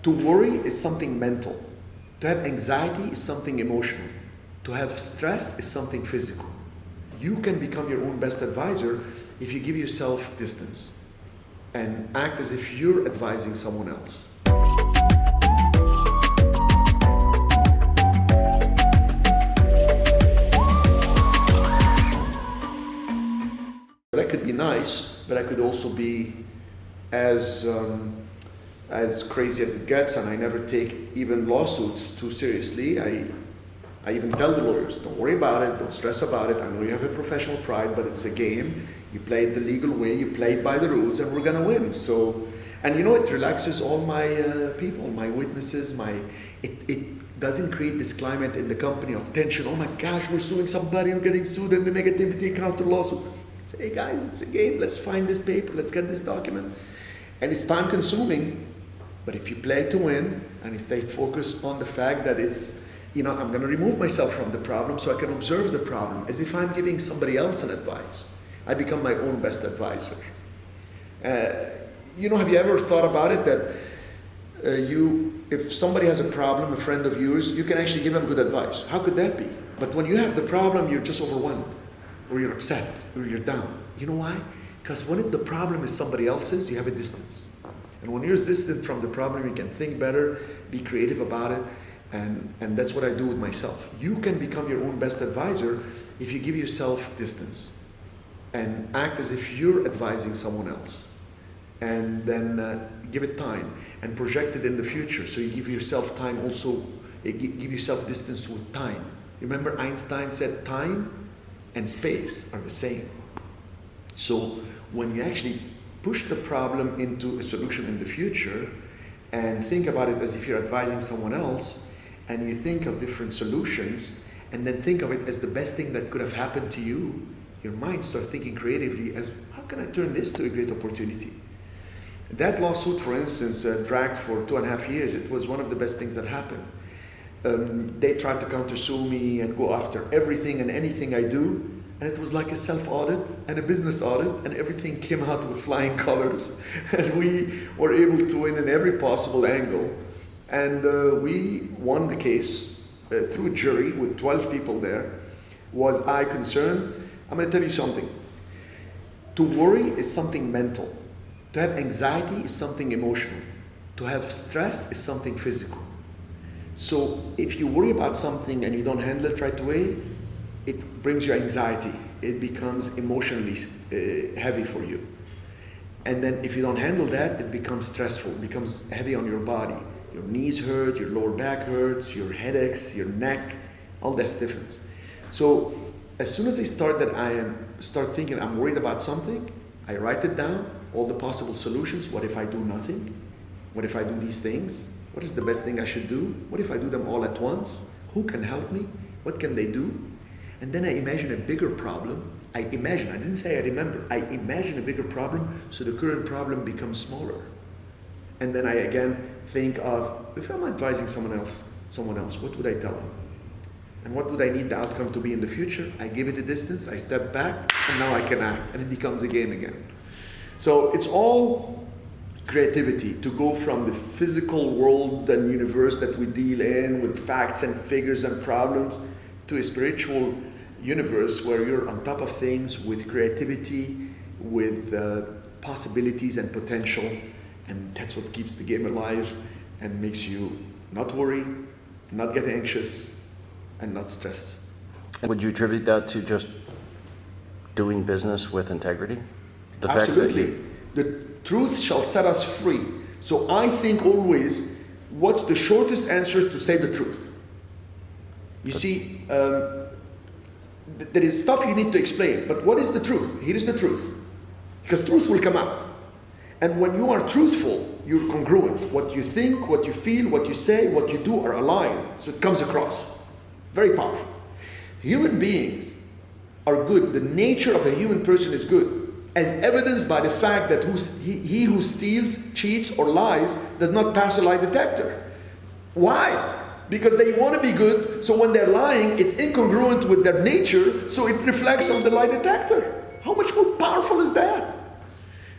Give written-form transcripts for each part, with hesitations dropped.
To worry is something mental. To have anxiety is something emotional. To have stress is something physical. You can become your own best advisor if you give yourself distance and act as if you're advising someone else. That could be nice, but I could also be as crazy as it gets, and I never take even lawsuits too seriously. I even tell the lawyers, don't worry about it, don't stress about it. I know you have a professional pride, but it's a game. You play it the legal way, you play it by the rules, and we're gonna win. So, and you know, it relaxes all my people, my witnesses, it doesn't create this climate in the company of tension. Oh my gosh, we're suing somebody, we're getting sued, and the negativity counter lawsuit. Say, hey guys, it's a game, let's find this paper, let's get this document. And it's time consuming, but if you play to win, and you stay focused on the fact that it's, you know, I'm going to remove myself from the problem so I can observe the problem as if I'm giving somebody else an advice. I become my own best advisor. You know, have you ever thought about it that if somebody has a problem, a friend of yours, you can actually give them good advice? How could that be? But when you have the problem, you're just overwhelmed, or you're upset, or you're down. You know why? Because when the problem is somebody else's, you have a distance. And when you're distant from the problem, you can think better, be creative about it, and that's what I do with myself. You can become your own best advisor if you give yourself distance and act as if you're advising someone else. And then give it time and project it in the future. So you give yourself time also, give yourself distance with time. Remember Einstein said time and space are the same. So when you actually push the problem into a solution in the future and think about it as if you're advising someone else, and you think of different solutions and then think of it as the best thing that could have happened to you, your mind starts thinking creatively as, how can I turn this to a great opportunity? That lawsuit, for instance, dragged for 2.5 years. It was one of the best things that happened. They tried to countersue me and go after everything and anything I do. And it was like a self-audit and a business audit, and everything came out with flying colors. And we were able to win in every possible angle. And we won the case through a jury with 12 people there. Was I concerned? I'm going to tell you something. To worry is something mental. To have anxiety is something emotional. To have stress is something physical. So if you worry about something and you don't handle it right away, it brings you anxiety. It becomes emotionally heavy for you. And then if you don't handle that, it becomes stressful, it becomes heavy on your body. Your knees hurt, your lower back hurts, your headaches, your neck, all that stiffens. So as soon as I start thinking I'm worried about something, I write it down, all the possible solutions. What if I do nothing? What if I do these things? What is the best thing I should do? What if I do them all at once? Who can help me? What can they do? And then I imagine a bigger problem. I didn't say I remember. I imagine a bigger problem so the current problem becomes smaller. And then I again think of, if I'm advising someone else, what would I tell them? And what would I need the outcome to be in the future? I give it a distance, I step back, and now I can act, and it becomes a game again. So it's all creativity to go from the physical world and universe that we deal in with facts and figures and problems to a spiritual universe where you're on top of things with creativity, with possibilities and potential. And that's what keeps the game alive and makes you not worry, not get anxious, and not stress. Would you attribute that to just doing business with integrity? Absolutely. The truth shall set us free. So I think always, what's the shortest answer to say the truth? You see, there is stuff you need to explain, but what is the truth? Here is the truth. Because truth will come out. And when you are truthful, you're congruent. What you think, what you feel, what you say, what you do are aligned. So it comes across. Very powerful. Human beings are good. The nature of a human person is good, as evidenced by the fact that he who steals, cheats, or lies does not pass a lie detector. Why? Because they want to be good, so when they're lying, it's incongruent with their nature, so it reflects on the lie detector. How much more powerful is that?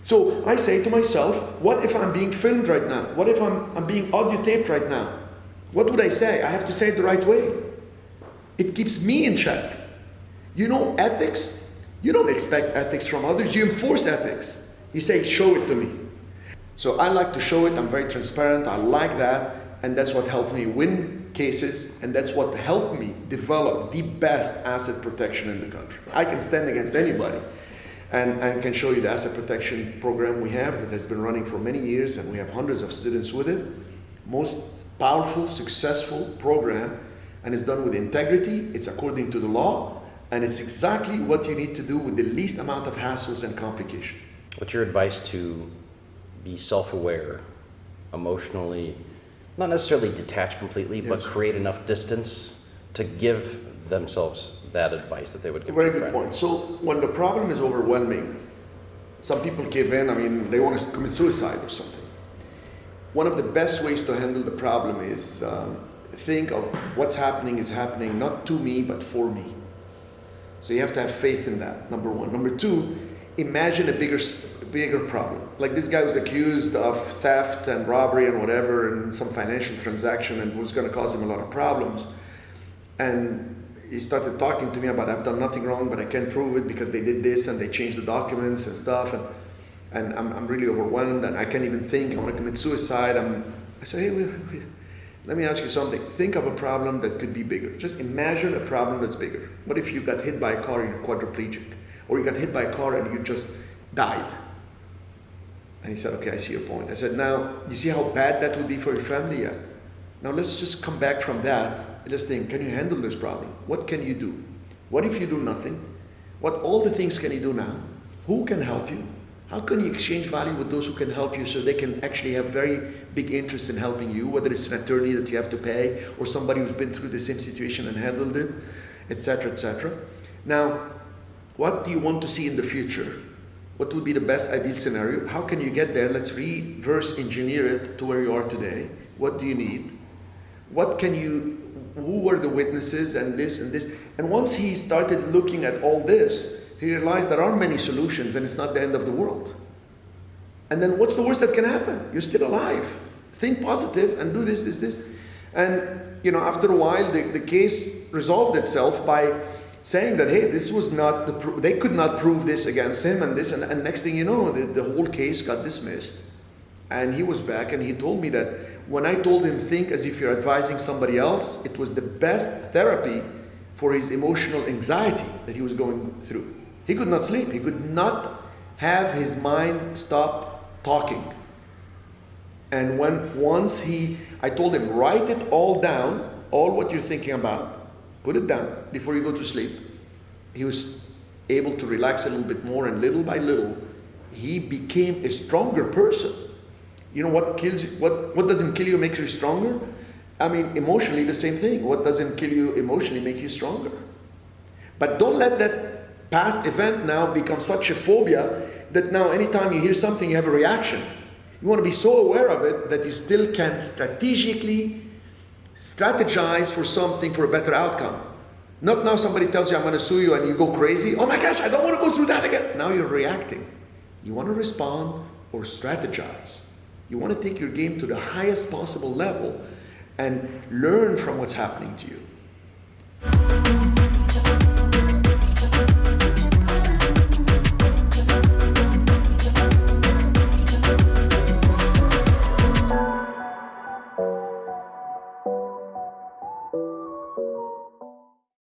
So I say to myself, what if I'm being filmed right now? What if I'm being audio taped right now? What would I say? I have to say it the right way. It keeps me in check. You know, ethics, you don't expect ethics from others, you enforce ethics. You say, show it to me. So I like to show it, I'm very transparent, I like that, and that's what helped me win cases, and that's what helped me develop the best asset protection in the country. I can stand against anybody and can show you the asset protection program we have that has been running for many years, and we have hundreds of students with it. Most powerful, successful program, and it's done with integrity, it's according to the law, and it's exactly what you need to do with the least amount of hassles and complication. What's your advice to be self-aware, emotionally, not necessarily detach completely, Yes. but create enough distance to give themselves that advice that they would give Very to a good friend? point. So when the problem is overwhelming, some people give in, I mean, they want to commit suicide or something. One of the best ways to handle the problem is think of what's happening is happening not to me, but for me. So you have to have faith in that, number one. Number two, imagine a bigger problem. Like this guy was accused of theft and robbery and whatever and some financial transaction and was going to cause him a lot of problems. And he started talking to me about, I've done nothing wrong, but I can't prove it because they did this and they changed the documents and stuff. And I'm really overwhelmed and I can't even think, I want to commit suicide. I said, hey, wait. Let me ask you something. Think of a problem that could be bigger. Just imagine a problem that's bigger. What if you got hit by a car and you're quadriplegic? Or you got hit by a car and you just died? And he said, okay, I see your point. I said, now, you see how bad that would be for your family? Yeah. Now let's just come back from that and just think, can you handle this problem? What can you do? What if you do nothing? What all the things can you do now? Who can help you? How can you exchange value with those who can help you so they can actually have very big interest in helping you, whether it's an attorney that you have to pay or somebody who's been through the same situation and handled it, etc., etc. Now, what do you want to see in the future? What would be the best ideal scenario? How can you get there? Let's reverse engineer it to where you are today. What do you need? Who were the witnesses and this and this? And once he started looking at all this, he realized there are many solutions and it's not the end of the world. And then what's the worst that can happen? You're still alive. Think positive and do this. And after a while, the case resolved itself by saying that, hey, this was not they could not prove this against him and this, and next thing you know, the whole case got dismissed. And he was back and he told me that when I told him think as if you're advising somebody else, it was the best therapy for his emotional anxiety that he was going through. He could not sleep. He could not have his mind stop talking. And I told him, write it all down, all what you're thinking about, put it down before you go to sleep. He was able to relax a little bit more, and little by little, he became a stronger person. You know what kills you? What doesn't kill you makes you stronger? I mean, emotionally, the same thing. What doesn't kill you emotionally make you stronger? But don't let that past event now become such a phobia that now anytime you hear something, you have a reaction. You want to be so aware of it that you still can strategically strategize for something for a better outcome. Not now somebody tells you, I'm going to sue you, and you go crazy. Oh my gosh, I don't want to go through that again. Now you're reacting. You want to respond or strategize. You want to take your game to the highest possible level and learn from what's happening to you.